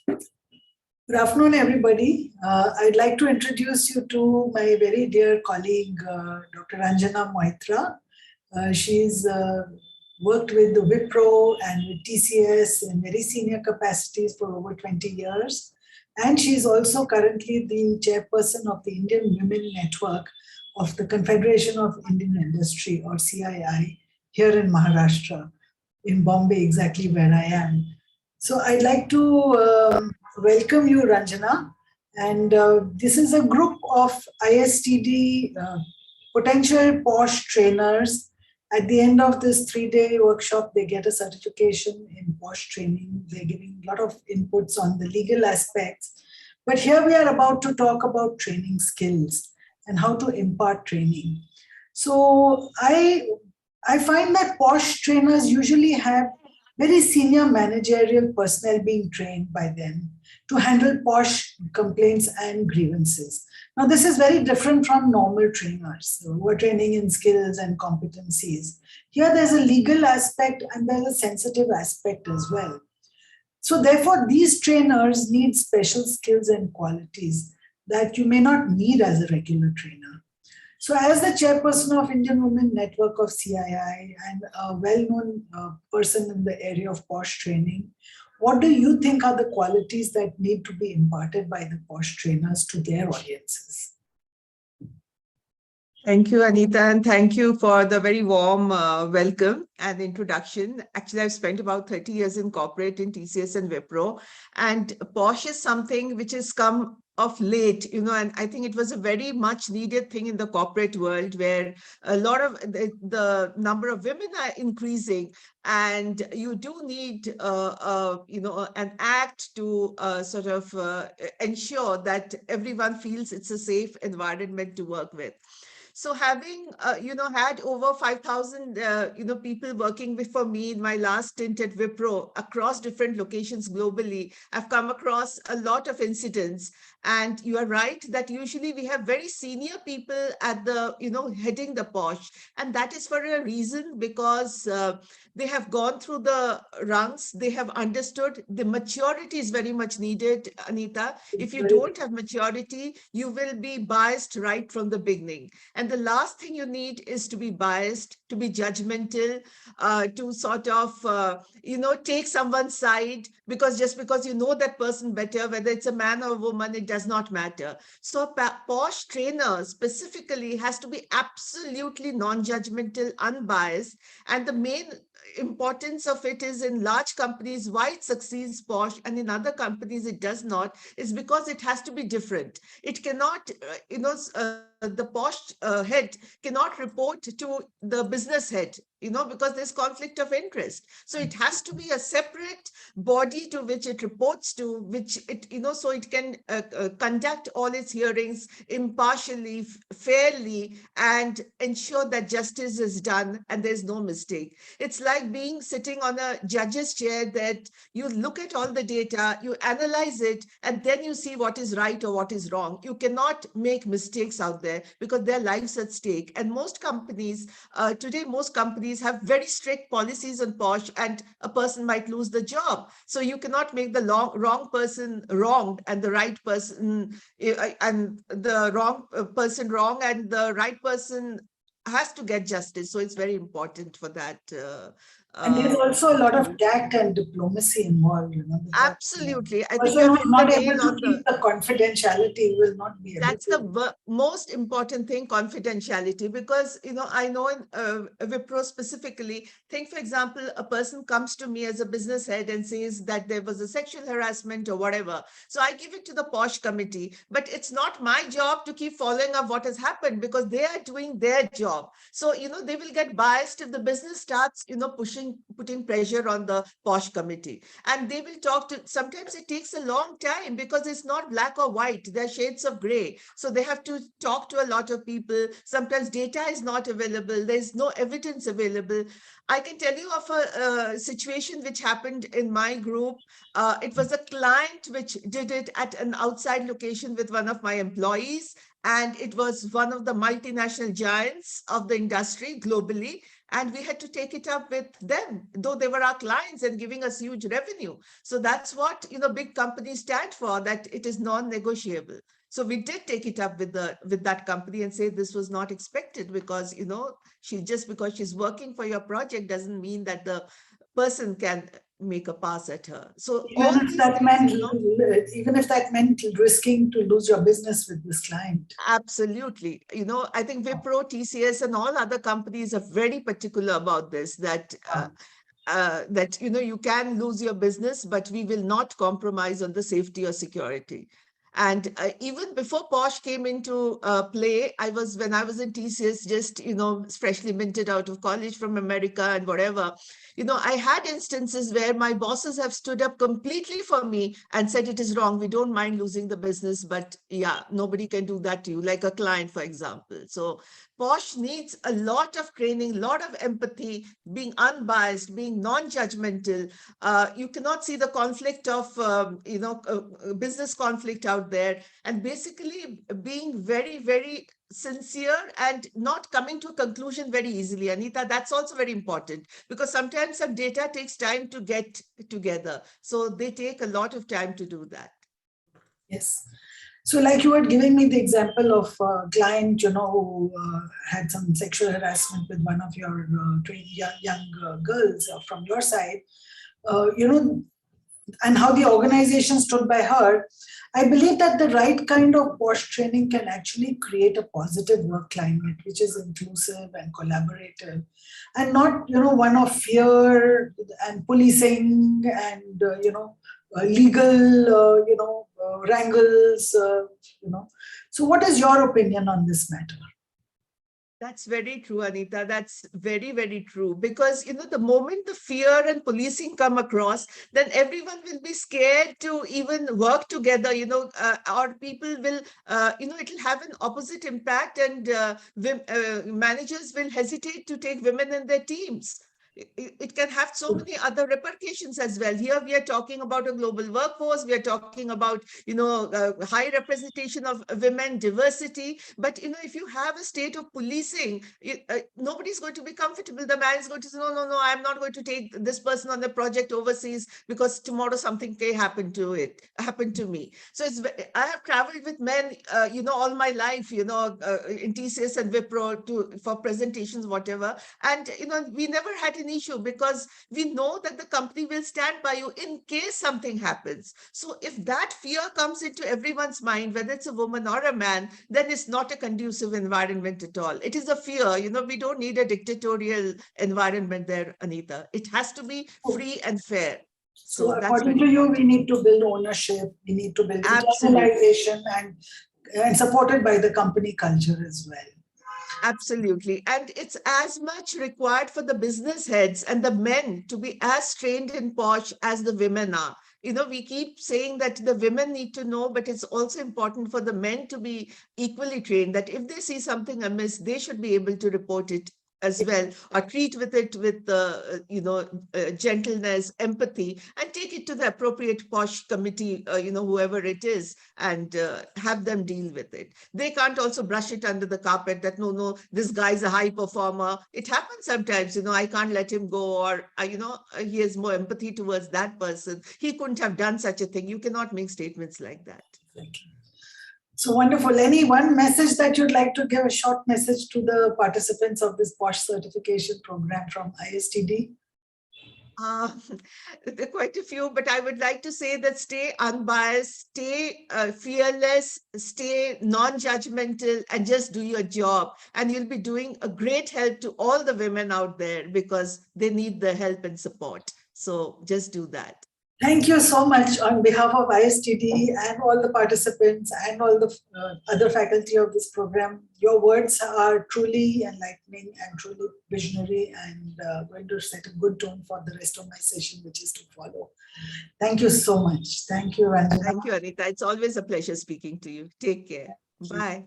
Good afternoon, everybody. I'd like to introduce you to my very dear colleague, Dr. Ranjana Moitra. She's worked with the Wipro and with TCS in very senior capacities for over 20 years. And she's also currently the chairperson of the Indian Women Network of the Confederation of Indian Industry, or CII, here in Maharashtra, in Bombay, exactly where I am. So I'd like to welcome you, Ranjana. And this is a group of ISTD potential POSH trainers. At the end of this 3-day workshop, they get a certification in POSH training. They're giving a lot of inputs on the legal aspects. But here we are about to talk about training skills and how to impart training. So I find that POSH trainers usually have very senior managerial personnel being trained by them to handle POSH complaints and grievances. Now, this is very different from normal trainers who are training in skills and competencies. Here, there's a legal aspect and there's a sensitive aspect as well. So therefore, these trainers need special skills and qualities that you may not need as a regular trainer. So as the chairperson of Indian Women Network of CII and a well-known person in the area of POSH training, what do you think are the qualities that need to be imparted by the POSH trainers to their audiences? Thank you, Aneeta, and thank you for the very warm welcome and introduction. Actually, I've spent about 30 years in corporate in TCS and Wipro, and POSH is something which has come of late, and I think it was a very much needed thing in the corporate world where a lot of the number of women are increasing, and you do need, an act to sort of ensure that everyone feels it's a safe environment to work with. So having, had over 5,000, people working for me in my last stint at Wipro across different locations globally, I've come across a lot of incidents. And you are right that usually we have very senior people at the, heading the POSH. And that is for a reason, because they have gone through the rungs, they have understood. The maturity is very much needed, Aneeta. If you don't have maturity, you will be biased right from the beginning. And the last thing you need is to be biased, to be judgmental, to sort of, take someone's side, because just because you know that person better, whether it's a man or a woman, it does not matter. So POSH trainer specifically has to be absolutely non-judgmental, unbiased. And the main importance of it is in large companies, why it succeeds POSH, and in other companies it does not, is because it has to be different. It cannot, the POSH head cannot report to the business head, because there's conflict of interest. So it has to be a separate body to which it reports to, which it, so it can conduct all its hearings impartially, fairly, and ensure that justice is done and there's no mistake. It's like being sitting on a judge's chair, that you look at all the data, you analyze it, and then you see what is right or what is wrong. You cannot make mistakes out there because their lives at stake. And most companies, today, most companies have very strict policies on POSH, and a person might lose the job. So you cannot make the wrong person wronged and the right person and the wrong person wrong, and the right person has to get justice. So it's very important for that. And there's also a lot of tact and diplomacy involved, Absolutely. I think you're not able to keep the confidentiality, will not be able That's the most important thing, confidentiality, because, I know in Wipro specifically, think, for example, a person comes to me as a business head and says that there was a sexual harassment or whatever. So I give it to the POSH committee, but it's not my job to keep following up what has happened, because they are doing their job. So, they will get biased if the business starts, putting pressure on the POSH committee. And they will talk to, sometimes it takes a long time because it's not black or white. There are shades of gray. So they have to talk to a lot of people. Sometimes data is not available. There's no evidence available. I can tell you of a situation which happened in my group. It was a client which did it at an outside location with one of my employees. And it was one of the multinational giants of the industry globally. and we had to take it up with them, though they were our clients and giving us huge revenue. So that's what, big companies stand for, that it is non-negotiable. So we did take it up with that company and say this was not expected, because, because she's working for your project doesn't mean that the person can make a pass at her. So even if that meant risking to lose your business with this client. Absolutely. I think Wipro, TCS, and all other companies are very particular about this, that you can lose your business, but we will not compromise on the safety or security. And even before POSH came into play, when I was in TCS, just, freshly minted out of college from America and whatever, I had instances where my bosses have stood up completely for me and said, it is wrong. We don't mind losing the business, but yeah, nobody can do that to you, like a client, for example. So POSH needs a lot of training, a lot of empathy, being unbiased, being non-judgmental. You cannot see the conflict of, business conflict out there, and basically being very, very sincere and not coming to a conclusion very easily. Aneeta, that's also very important, because sometimes some data takes time to get together. So they take a lot of time to do that. Yes. So like you were giving me the example of a client, who had some sexual harassment with one of your young girls from your side, and how the organization stood by her. I believe that the right kind of POSH training can actually create a positive work climate, which is inclusive and collaborative, and not, one of fear and policing and, legal, wrangles, So what is your opinion on this matter? That's very true, Aneeta. That's very, very true. Because, the moment the fear and policing come across, then everyone will be scared to even work together, or people will, it'll have an opposite impact, and managers will hesitate to take women in their teams. It can have so many other repercussions as well. Here we are talking about a global workforce. We are talking about, high representation of women, diversity. But, if you have a state of policing, nobody's going to be comfortable. The man is going to say, no, I'm not going to take this person on the project overseas because tomorrow something may happen to me. So I have traveled with men, all my life, in TCS and Wipro for presentations, whatever. And, we never had an issue, because we know that the company will stand by you in case something happens. So if that fear comes into everyone's mind, whether it's a woman or a man, then it's not a conducive environment at all. It is a fear. We don't need a dictatorial environment there, Aneeta. It has to be free and fair. So according to you, we need to build ownership, we need to build internalization, and supported by the company culture as well. Absolutely. And it's as much required for the business heads and the men to be as trained in POSH as the women are. We keep saying that the women need to know, but it's also important for the men to be equally trained, that if they see something amiss, they should be able to report it as well, or treat with it with gentleness, empathy, and take it to the appropriate POSH committee, whoever it is, and have them deal with it. They can't also brush it under the carpet that, no, this guy's a high performer. It happens sometimes, I can't let him go, or, he has more empathy towards that person. He couldn't have done such a thing. You cannot make statements like that. Thank you. So wonderful. Any one message that you'd like to give, a short message to the participants of this POSH certification program from ISTD? There are quite a few, but I would like to say that stay unbiased, stay fearless, stay non-judgmental, and just do your job. And you'll be doing a great help to all the women out there, because they need the help and support. So just do that. Thank you so much on behalf of ISTD and all the participants and all the other faculty of this program. Your words are truly enlightening and truly visionary, and going to set a good tone for the rest of my session, which is to follow. Thank you so much. Thank you, Ranjana. Thank you, Aneeta. It's always a pleasure speaking to you. Take care. Bye.